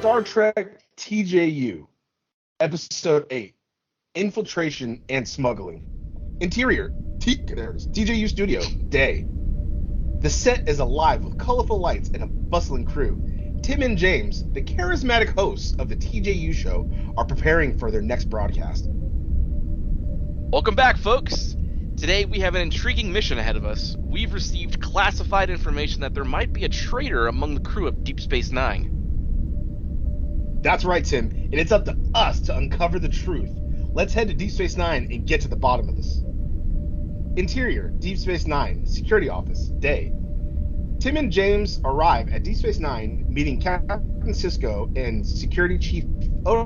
Star Trek TJU, Episode 8, Infiltration and Smuggling. Interior, TJU Studio, day. The set is alive with colorful lights and a bustling crew. Tim and James, the charismatic hosts of the TJU show, are preparing for their next broadcast. Welcome back, folks! Today we have an intriguing mission ahead of us. We've received classified information that there might be a traitor among the crew of Deep Space Nine. That's right, Tim, and it's up to us to uncover the truth. Let's head to Deep Space Nine and get to the bottom of this. Interior, Deep Space Nine, Security Office, day. Tim and James arrive at Deep Space Nine, meeting Captain Sisko and Security Chief Odo.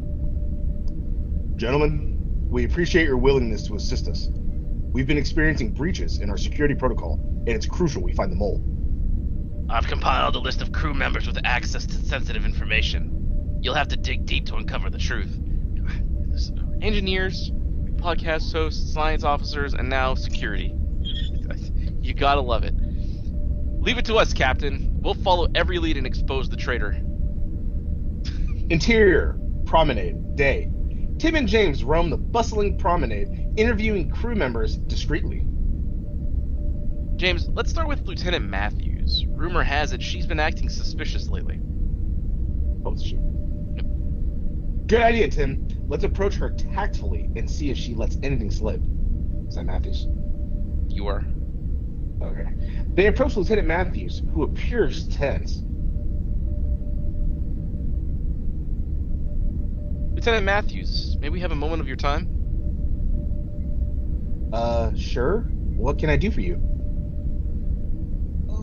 Gentlemen, we appreciate your willingness to assist us. We've been experiencing breaches in our security protocol, and it's crucial we find the mole. I've compiled a list of crew members with access to sensitive information. You'll have to dig deep to uncover the truth. Engineers, podcast hosts, science officers, and now security. You gotta love it. Leave it to us, Captain. We'll follow every lead and expose the traitor. Interior, promenade, day. Tim and James roam the bustling promenade, interviewing crew members discreetly. James, let's start with Lieutenant Matthews. Rumor has it she's been acting suspicious lately. Oh, is she? Good idea, Tim. Let's approach her tactfully and see if she lets anything slip. Is that Matthews? You are. Okay. They approach Lieutenant Matthews, who appears tense. Lieutenant Matthews, may we have a moment of your time? Sure. What can I do for you?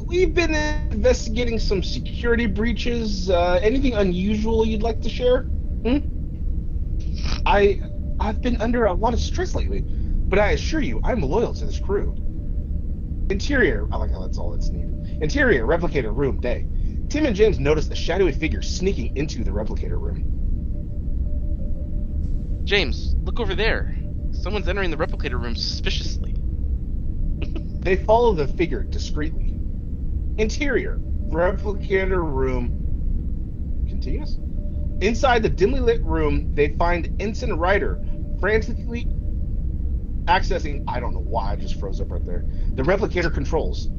We've been investigating some security breaches. Anything unusual you'd like to share? I've been under a lot of stress lately, but I assure you, I'm loyal to this crew. Interior, I like how that's all that's needed. Interior, replicator room, day. Tim and James notice a shadowy figure sneaking into the replicator room. James, look over there. Someone's entering the replicator room suspiciously. They follow the figure discreetly. Interior, replicator room, continuous. Inside the dimly lit room, they find Ensign Ryder frantically accessing, I don't know why I just froze up right there, the replicator controls.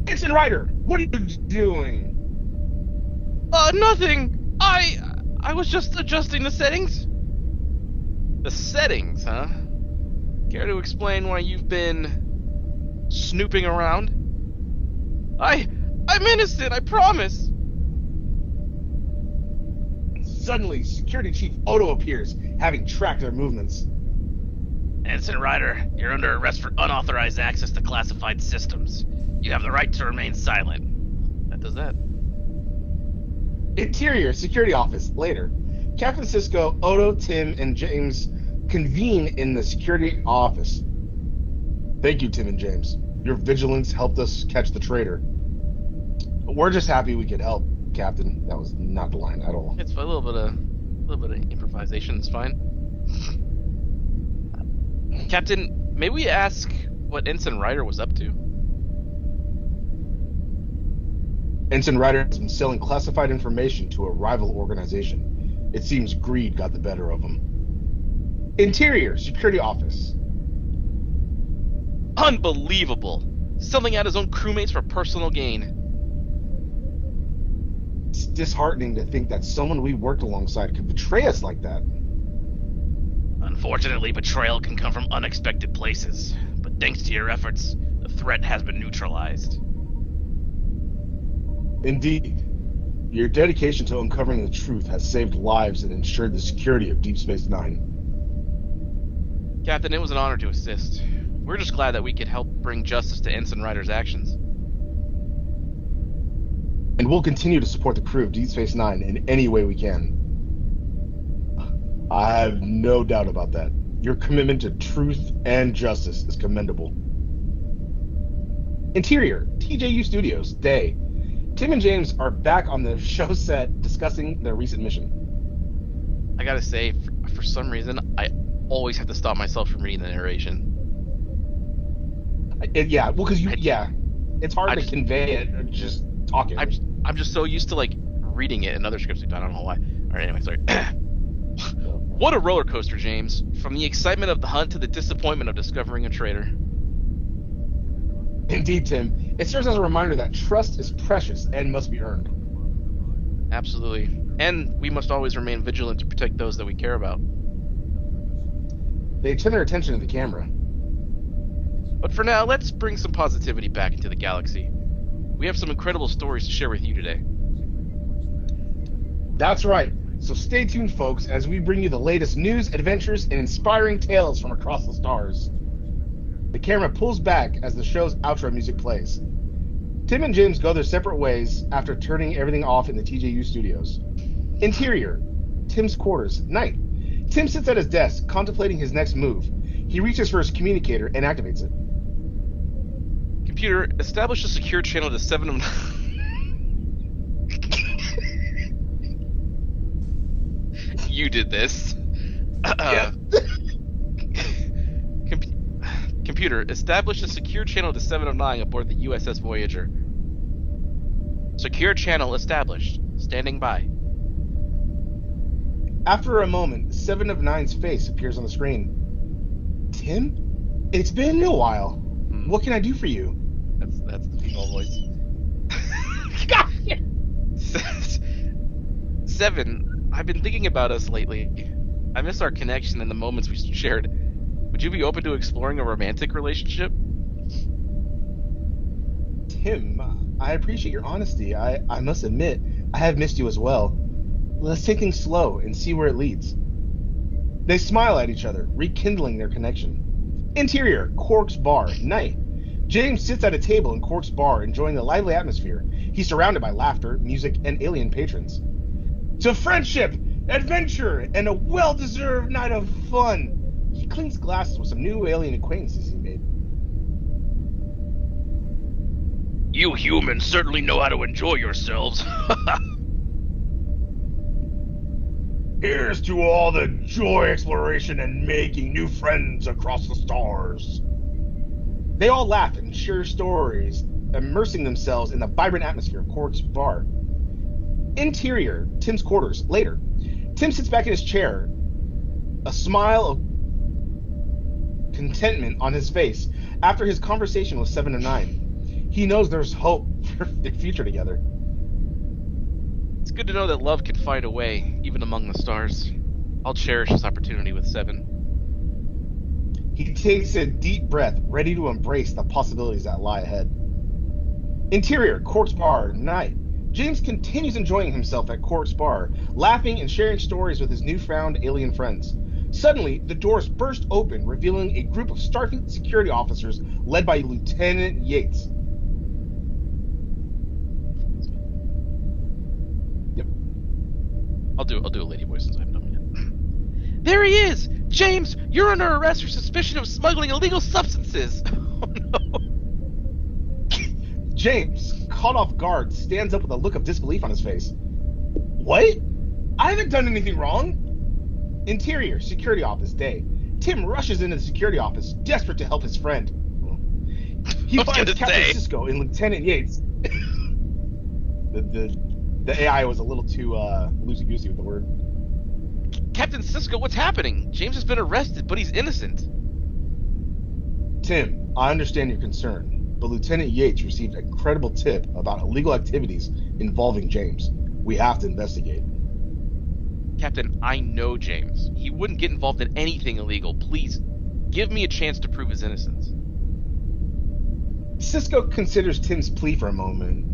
Ensign Ryder, what are you doing? Nothing. I was just adjusting the settings. The settings, huh? Care to explain why you've been snooping around? I'm innocent, I promise. Suddenly, Security Chief Odo appears, having tracked their movements. Ensign Ryder, you're under arrest for unauthorized access to classified systems. You have the right to remain silent. That does that. Interior, Security Office, later. Captain Sisko, Odo, Tim, and James convene in the security office. Thank you, Tim and James. Your vigilance helped us catch the traitor. We're just happy we could help, Captain. That was not the line at all. It's a little bit of improvisation. It's fine. Captain, may we ask what Ensign Ryder was up to? Ensign Ryder has been selling classified information to a rival organization. It seems greed got the better of him. Interior, Security Office. Unbelievable! Selling out his own crewmates for personal gain. It's disheartening to think that someone we worked alongside could betray us like that. Unfortunately, betrayal can come from unexpected places. But thanks to your efforts, the threat has been neutralized. Indeed. Your dedication to uncovering the truth has saved lives and ensured the security of Deep Space Nine. Captain, it was an honor to assist. We're just glad that we could help bring justice to Ensign Ryder's actions. And we'll continue to support the crew of Deep Space Nine in any way we can. I have no doubt about that. Your commitment to truth and justice is commendable. Interior, TJU Studios, day. Tim and James are back on the show set discussing their recent mission. I gotta say, for some reason, I always have to stop myself from reading the narration. It's hard to convey it just talking. I'm just so used to like reading it in other scripts. I don't know why. All right, anyway, sorry. What a roller coaster, James! From the excitement of the hunt to the disappointment of discovering a traitor. Indeed, Tim. It serves as a reminder that trust is precious and must be earned. Absolutely. And we must always remain vigilant to protect those that we care about. They turn their attention to the camera. But for now, let's bring some positivity back into the galaxy. We have some incredible stories to share with you today. That's right. So stay tuned, folks, as we bring you the latest news, adventures, and inspiring tales from across the stars. The camera pulls back as the show's outro music plays. Tim and James go their separate ways after turning everything off in the TJU studios. Interior, Tim's quarters, night. Tim sits at his desk, contemplating his next move. He reaches for his communicator and activates it. Computer, establish a secure channel to 7 of... You did this. Yeah. Computer, establish a secure channel to 709 aboard the USS Voyager. Secure channel established. Standing by. After a moment, 7 of 9's face appears on the screen. Tim? It's been a while. What can I do for you? That's the female voice. God! 7, I've been thinking about us lately. I miss our connection and the moments we shared. Would you be open to exploring a romantic relationship? Tim, I appreciate your honesty. I must admit, I have missed you as well. Let's take things slow and see where it leads. They smile at each other, rekindling their connection. Interior, Quark's bar, night. James sits at a table in Quark's bar, enjoying the lively atmosphere. He's surrounded by laughter, music, and alien patrons. To friendship, adventure, and a well-deserved night of fun. He clinks glasses with some new alien acquaintances he made. You humans certainly know how to enjoy yourselves. Here's to all the joy, exploration, and making new friends across the stars. They all laugh and share stories, immersing themselves in the vibrant atmosphere of Quark's bar. Interior, Tim's quarters, later. Tim sits back in his chair, a smile of contentment on his face after his conversation with 7 of 9. He knows there's hope for the future together. It's good to know that love can find a way, even among the stars. I'll cherish this opportunity with 7. He takes a deep breath, ready to embrace the possibilities that lie ahead. Interior, Quark's bar, night. James continues enjoying himself at Quark's bar, laughing and sharing stories with his newfound alien friends. Suddenly, the doors burst open, revealing a group of Starfleet security officers led by Lieutenant Yates. Yep. I'll do a lady voice since I haven't done it yet. There he is! James, you're under arrest for suspicion of smuggling illegal substances! Oh no. James, caught off guard, stands up with a look of disbelief on his face. What? I haven't done anything wrong! Interior, security office, day. Tim rushes into the security office, desperate to help his friend. He finds Captain Sisko and Lieutenant Yates. The AI was a little too loosey-goosey with the word. Captain Sisko, what's happening? James has been arrested, but he's innocent. Tim, I understand your concern, but Lieutenant Yates received a credible tip about illegal activities involving James. We have to investigate. Captain, I know James. He wouldn't get involved in anything illegal. Please, give me a chance to prove his innocence. Sisko considers Tim's plea for a moment.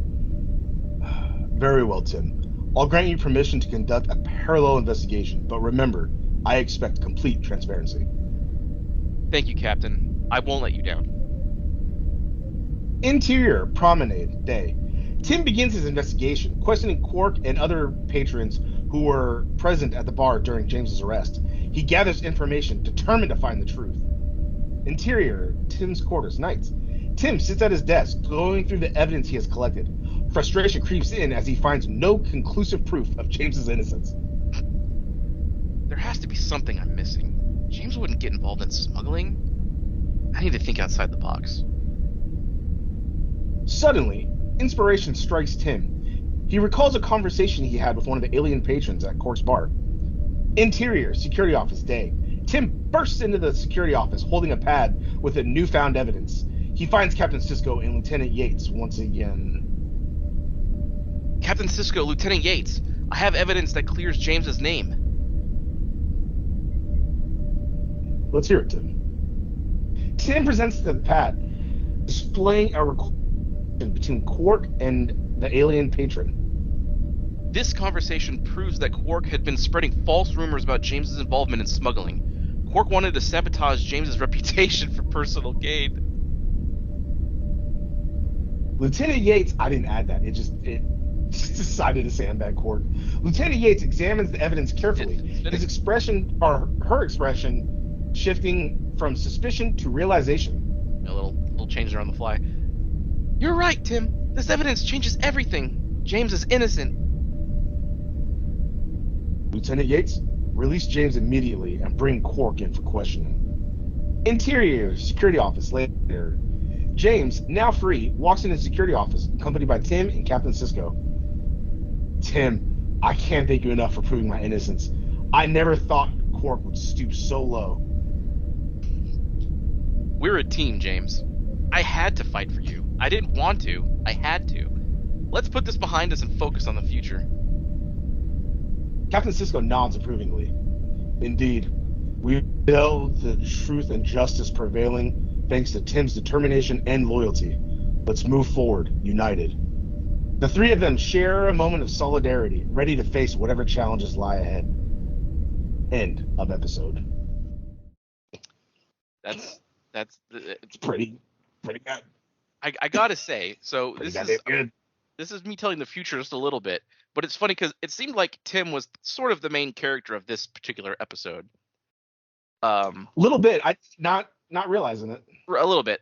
Very well, Tim. I'll grant you permission to conduct a parallel investigation, but remember, I expect complete transparency. Thank you, Captain. I won't let you down. Interior promenade day. Tim begins his investigation, questioning Quark and other patrons who were present at the bar during James's arrest. He gathers information, determined to find the truth. Interior, Tim's quarters, nights. Tim sits at his desk, going through the evidence he has collected. Frustration creeps in as he finds no conclusive proof of James's innocence. There has to be something I'm missing. James wouldn't get involved in smuggling. I need to think outside the box. Suddenly, inspiration strikes Tim. He recalls a conversation he had with one of the alien patrons at Quark's bar. Interior, security office day. Tim bursts into the security office holding a pad with a newfound evidence. He finds Captain Sisko and Lieutenant Yates once again. Captain Sisko, Lieutenant Yates, I have evidence that clears James's name. Let's hear it, Tim. Tim presents the pad, displaying a recording between Quark and the alien patron. This conversation proves that Quark had been spreading false rumors about James's involvement in smuggling. Quark wanted to sabotage James's reputation for personal gain. Lieutenant Yates, I didn't add that. It just decided to sandbag Quark. Lieutenant Yates examines the evidence carefully. His expression, or her expression, shifting from suspicion to realization. A little change there on the fly. You're right, Tim. This evidence changes everything. James is innocent. Lieutenant Yates, release James immediately and bring Quark in for questioning. Interior, security office later. James, now free, walks into the security office, accompanied by Tim and Captain Sisko. Tim, I can't thank you enough for proving my innocence. I never thought Quark would stoop so low. We're a team, James. I had to fight for you. I didn't want to. I had to. Let's put this behind us and focus on the future. Captain Sisko nods approvingly. Indeed, we know the truth and justice prevailing thanks to Tim's determination and loyalty. Let's move forward, united. The three of them share a moment of solidarity, ready to face whatever challenges lie ahead. End of episode. It's pretty good. I gotta say, so Pretty good. This is me telling the future just a little bit, but it's funny because it seemed like Tim was sort of the main character of this particular episode. Little bit. I not realizing it. A little bit.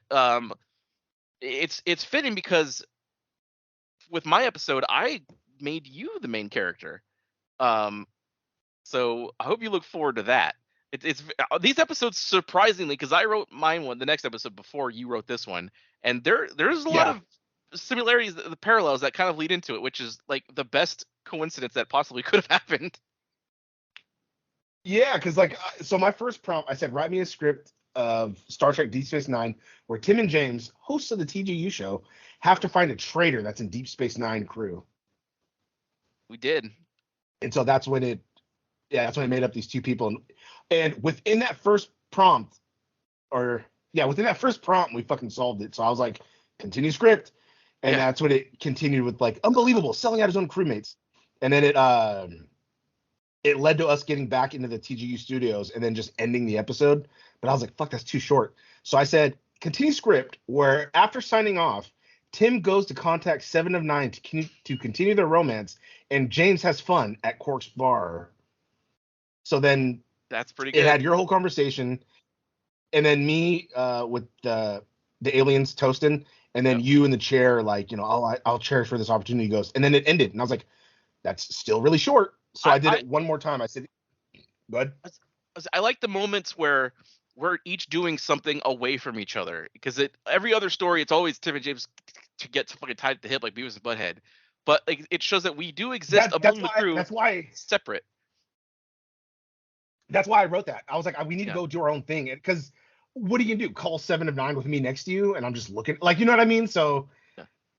It's fitting because with my episode, I made you the main character. So I hope you look forward to that. It's these episodes, surprisingly, because I wrote the next episode before you wrote this one, and there's a lot of similarities, the parallels that kind of lead into it, which is like the best coincidence that possibly could have happened. Yeah, because so my first prompt, I said, write me a script of Star Trek Deep Space Nine, where Tim and James, hosts of the TJU show, have to find a traitor that's in Deep Space Nine crew. We did. And so that's when I made up these two people. And within that first prompt, we fucking solved it. So I was like, continue script. And that's when it continued with unbelievable, selling out his own crewmates. And then it led to us getting back into the TGU studios and then just ending the episode. But I was like, fuck, that's too short. So I said, continue script, where after signing off, Tim goes to contact 7 of 9 to continue their romance, and James has fun at Quark's bar. So then that's pretty good. It had your whole conversation, and then me with the aliens toasting, and then you in the chair, I'll cherish for this opportunity. He goes, and then it ended, and I was like, that's still really short. So I did it one more time. I said, good. I like the moments where we're each doing something away from each other, because every other story, it's always Tim and James to get fucking tied at the hip like Beavis and Butthead. But it shows that we do exist among the crew. That's why separate. That's why I wrote that. I was like, we need to go do our own thing. Because what are you gonna do? Call 7 of 9 with me next to you, and I'm just looking, you know what I mean? So,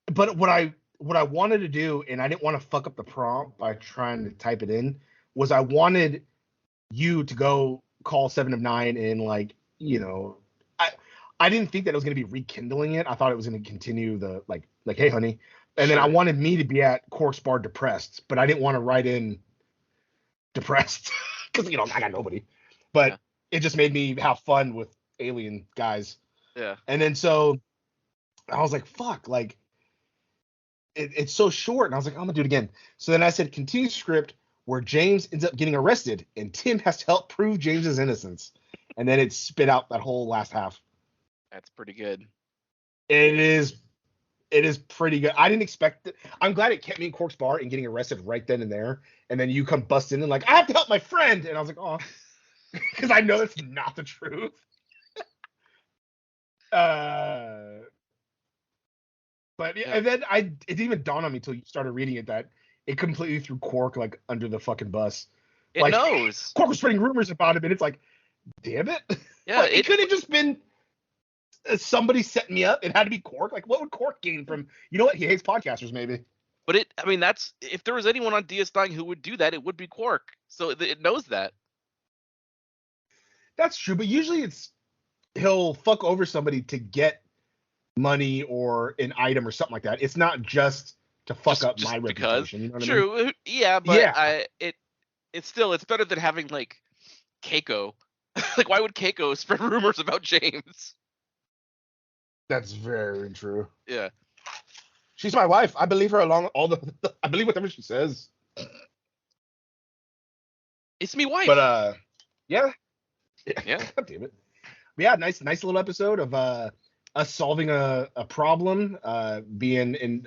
but what I wanted to do, and I didn't want to fuck up the prompt by trying to type it in, was I wanted you to go call 7 of 9 and I didn't think that it was going to be rekindling it. I thought it was going to continue the hey honey, and then I wanted me to be at Quark's bar depressed, but I didn't want to write in depressed because I got nobody. But it just made me have fun with alien guys. Yeah. And then so I was like, fuck, like it's so short. And I was like, I'm gonna do it again. So then I said, continue script where James ends up getting arrested and Tim has to help prove James's innocence. And then it spit out that whole last half. That's pretty good. It is pretty good. I didn't expect it. I'm glad it kept me in Cork's bar and getting arrested right then and there. And then you come bust in and like, I have to help my friend. And I was like, oh, because I know that's not the truth. But yeah, and then it didn't even dawn on me until you started reading it that it completely threw Cork like under the fucking bus. It Like knows. Cork was spreading rumors about him, and it's like, damn it. Yeah, Like it could have just been somebody setting me up. It had to be Cork. Like, what would Cork gain from? You know what? He hates podcasters, maybe. But I mean, that's if there was anyone on DS9 who would do that, it would be Quark. So it knows that. That's true, but usually he'll fuck over somebody to get money or an item or something like that. It's not just to fuck up my reputation. You know what true, I mean? yeah, but it's still better than having like Keiko. Like, why would Keiko spread rumors about James? That's very true. Yeah. She's my wife. I believe her along I believe whatever she says. It's me wife. But yeah. God damn it. But yeah, nice little episode of us solving a problem, being in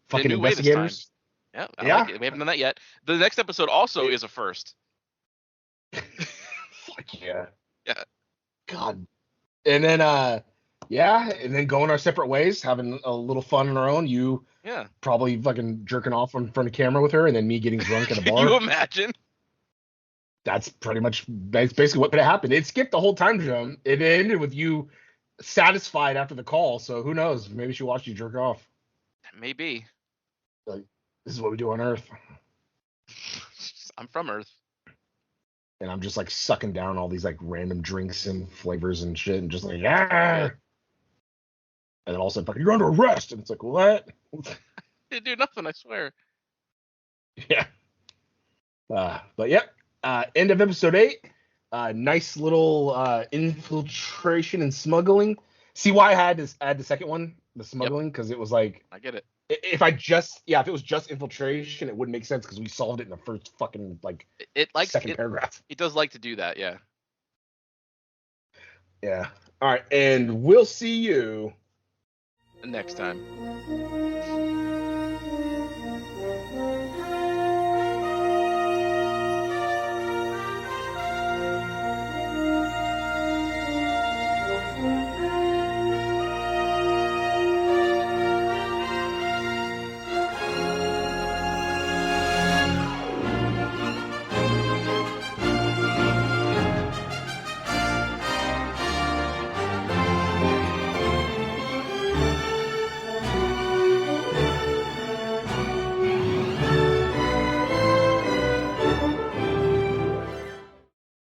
fucking investigators. Yeah, I like it. We haven't done that yet. The next episode also is a first. Fuck yeah. Yeah. God. And then and then going our separate ways, having a little fun on our own. You probably fucking jerking off in front of camera with her, and then me getting drunk at a bar. Can you imagine? That's basically what could have happened. It skipped the whole time zone. It ended with you satisfied after the call. So who knows? Maybe she watched you jerk off. Maybe. Like, this is what we do on Earth. I'm from Earth. And I'm just like sucking down all these like random drinks and flavors and shit, and just like, yeah. And then all of a sudden, you're under arrest. And it's like, what? Didn't do nothing, I swear. Yeah. But yeah. End of episode 8. Nice little infiltration and smuggling. See why I had to add the second one, the smuggling, because it was like, I get it. If it was just infiltration, it wouldn't make sense because we solved it in the first fucking second paragraph. It does like to do that, yeah. Yeah. All right, and we'll see you next time.